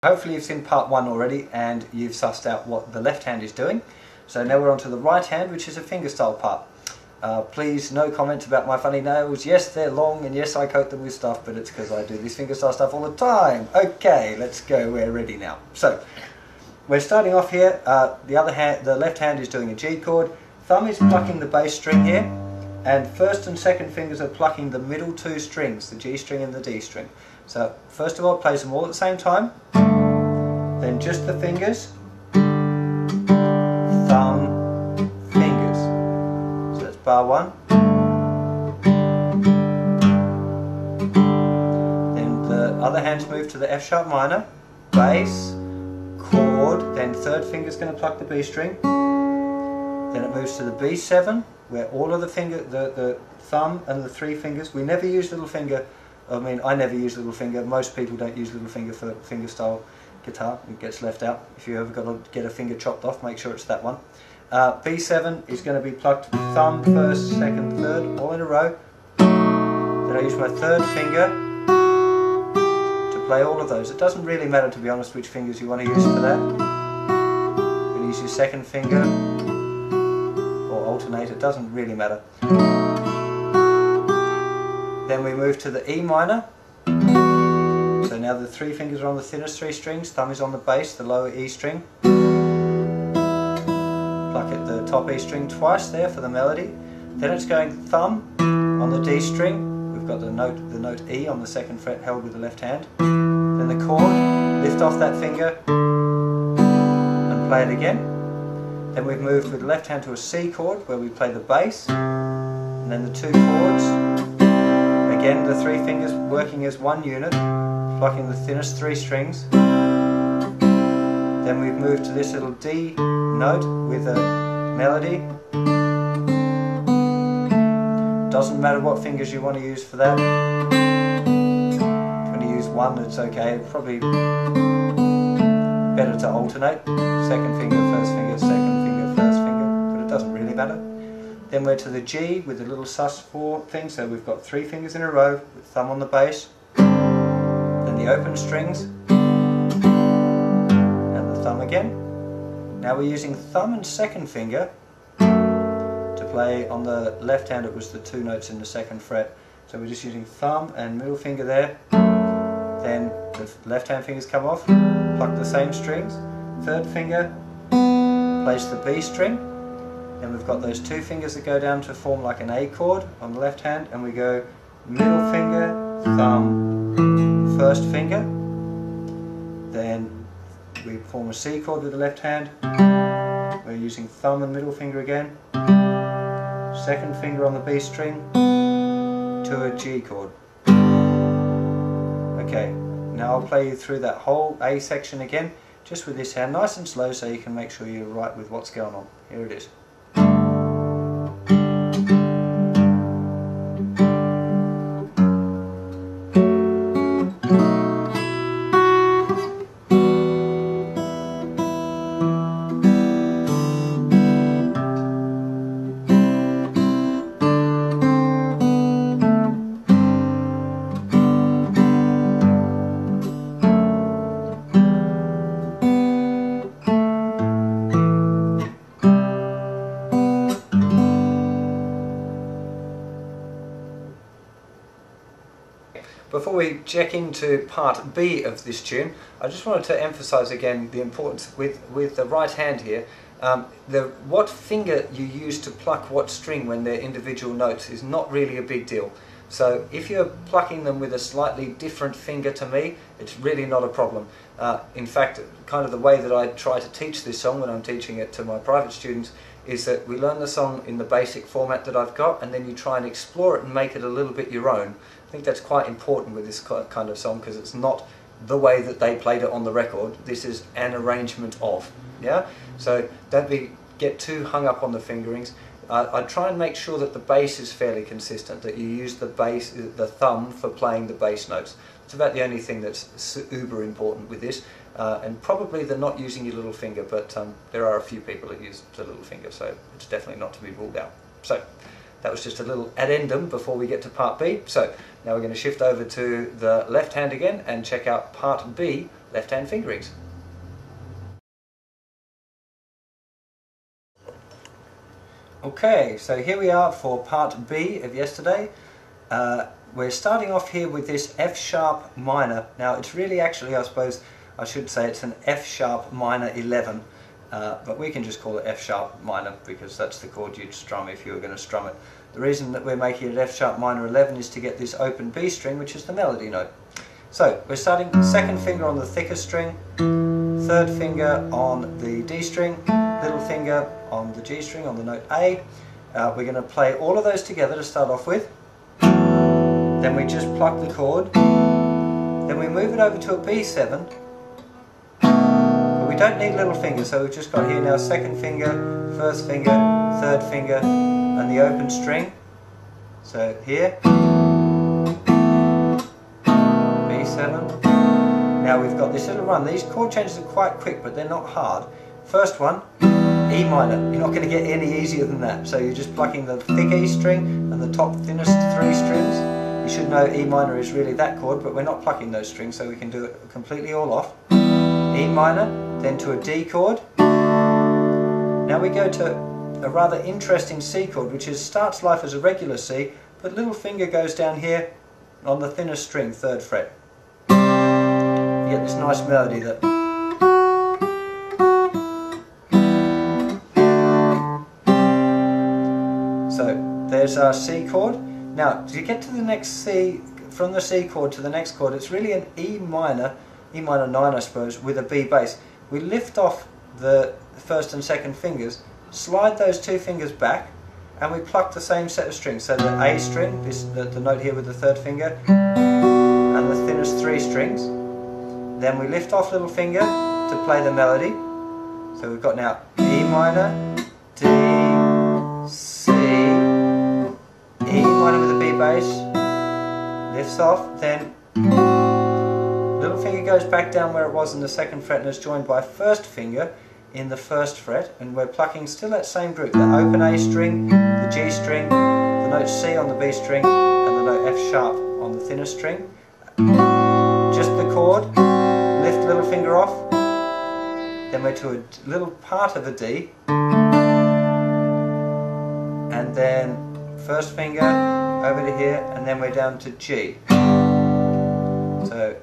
Hopefully you've seen part 1 already and you've sussed out what the left hand is doing. So now we're on to the right hand, which is a fingerstyle part. Please, no comments about my funny nails. Yes, they're long and yes, I coat them with stuff, but it's because I do this fingerstyle stuff all the time. Okay, let's go. We're ready now. So we're starting off here. The left hand is doing a G chord. Thumb is plucking the bass string here, and first and second fingers are plucking the middle two strings, the G string and the D string. So first of all, it plays them all at the same time. Then just the fingers, thumb, fingers. So that's bar 1. Then the other hands move to the F sharp minor, bass, chord, then third finger's going to pluck the B string. Then it moves to the B7, where all of the thumb and the 3 fingers, we never use little finger. I mean, I never use little finger. Most people don't use little finger for fingerstyle guitar. It gets left out. If you ever got to get a finger chopped off, make sure it's that one. B7 is going to be plucked with thumb, first, second, third, all in a row. Then I use my third finger to play all of those. It doesn't really matter, to be honest, which fingers you want to use for that. You can use your second finger or alternate. It doesn't really matter. Then we move to the E minor. So now the 3 fingers are on the thinnest 3 strings, thumb is on the bass, the lower E string. Pluck at the top E string twice there for the melody. Then it's going thumb on the D string. We've got the note E on the 2nd fret held with the left hand. Then the chord, lift off that finger and play it again. Then we've moved with the left hand to a C chord where we play the bass. And then the 2 chords. Again, the 3 fingers working as one unit, plucking the thinnest 3 strings. Then we've moved to this little D note with a melody. Doesn't matter what fingers you want to use for that. If you want to use one, it's okay. It's probably better to alternate. Second finger, first finger, second finger, first finger, but it doesn't really matter. Then we're to the G with a little sus4 thing, so we've got 3 fingers in a row with thumb on the bass, then the open strings, and the thumb again. Now we're using thumb and second finger to play on the left hand. It was the 2 notes in the 2nd fret, so we're just using thumb and middle finger there. Then the left hand fingers come off, pluck the same strings, third finger plays the B string. Then we've got those 2 fingers that go down to form like an A chord on the left hand, and we go middle finger, thumb, first finger. Then we form a C chord with the left hand. We're using thumb and middle finger again. Second finger on the B string to a G chord. Okay, now I'll play you through that whole A section again, just with this hand, nice and slow, so you can make sure you're right with what's going on. Here it is. Before we check into part B of this tune, I just wanted to emphasize again the importance with the right hand here. What finger you use to pluck what string when they're individual notes is not really a big deal. So if you're plucking them with a slightly different finger to me, it's really not a problem. In fact, kind of the way that I try to teach this song when I'm teaching it to my private students is that we learn the song in the basic format that I've got, and then you try and explore it and make it a little bit your own. I think that's quite important with this kind of song, because it's not the way that they played it on the record. This is an arrangement of, yeah? So don't get too hung up on the fingerings. I try and make sure that the bass is fairly consistent, that you use the thumb for playing the bass notes. It's about the only thing that's uber important with this, and probably the not using your little finger, but there are a few people that use the little finger, so it's definitely not to be ruled out. So That was just a little addendum before we get to part B. So now we're going to shift over to the left hand again and check out part B, left hand fingerings. Okay, so here we are for part B of yesterday. We're starting off here with this F sharp minor. Now it's really actually, I suppose I should say it's an F sharp minor 11, but we can just call it F sharp minor because that's the chord you'd strum if you were going to strum it. The reason that we're making it F sharp minor 11 is to get this open B string, which is the melody note. So we're starting second finger on the thicker string, third finger on the D string, little finger on the G string on the note A. We're going to play all of those together to start off with. Then we just pluck the chord. Then we move it over to a B7. But we don't need little fingers, so we've just got here now second finger, first finger, third finger, and the open string. So here, B7. Now we've got this little run. These chord changes are quite quick, but they're not hard. First one, E minor. You're not going to get any easier than that. So you're just plucking the thick E string and the top thinnest 3 strings. You should know E minor is really that chord, but we're not plucking those strings, so we can do it completely all off. E minor, then to a D chord. Now we go to a rather interesting C chord, which starts life as a regular C, but little finger goes down here on the thinnest string, 3rd fret. You get this nice melody that... So there's our C chord. Now to get to the next C, from the C chord to the next chord, it's really an E minor 9 I suppose, with a B bass. We lift off the first and second fingers, slide those 2 fingers back, and we pluck the same set of strings. So the A string, the note here with the 3rd finger, and the thinnest 3 strings. Then we lift off little finger to play the melody. So we've got now E minor, D, C, E minor with a B bass, lifts off, then little finger goes back down where it was in the 2nd fret and is joined by first finger in the 1st fret, and we're plucking still that same group, the open A string, the G string, the note C on the B string, and the note F sharp on the thinner string. Just the chord, lift little finger off, then we're to a little part of a D, and then first finger over to here, and then we're down to G. So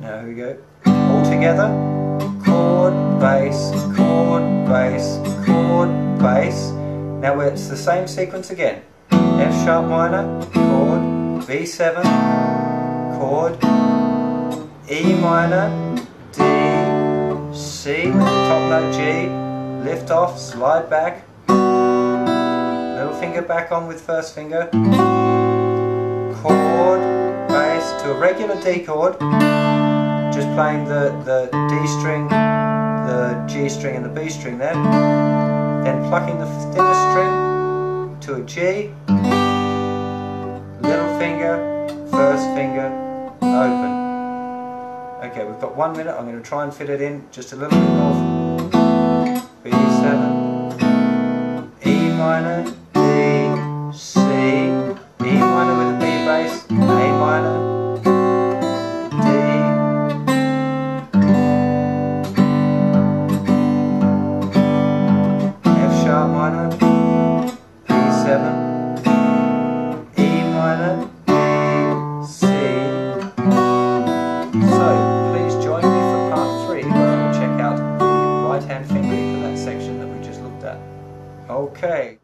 now here we go. All together. Chord, bass, chord, bass, chord, bass. Now it's the same sequence again. F sharp minor, chord, B7, chord, E minor, D, C with the top note G, lift off, slide back, little finger back on with first finger, chord, bass to a regular D chord, just playing the D string, the G string and the B string there, then plucking the thinnest string to a G, little finger, first finger, open. Okay, we've got 1 minute. I'm going to try and fit it in just a little bit more. B7, E minor, D, C, E minor with a B bass, A minor, D, F sharp minor, B7, E minor, D, C. So please join me for part 3 where I will check out the right hand fingering for that section that we just looked at. Okay.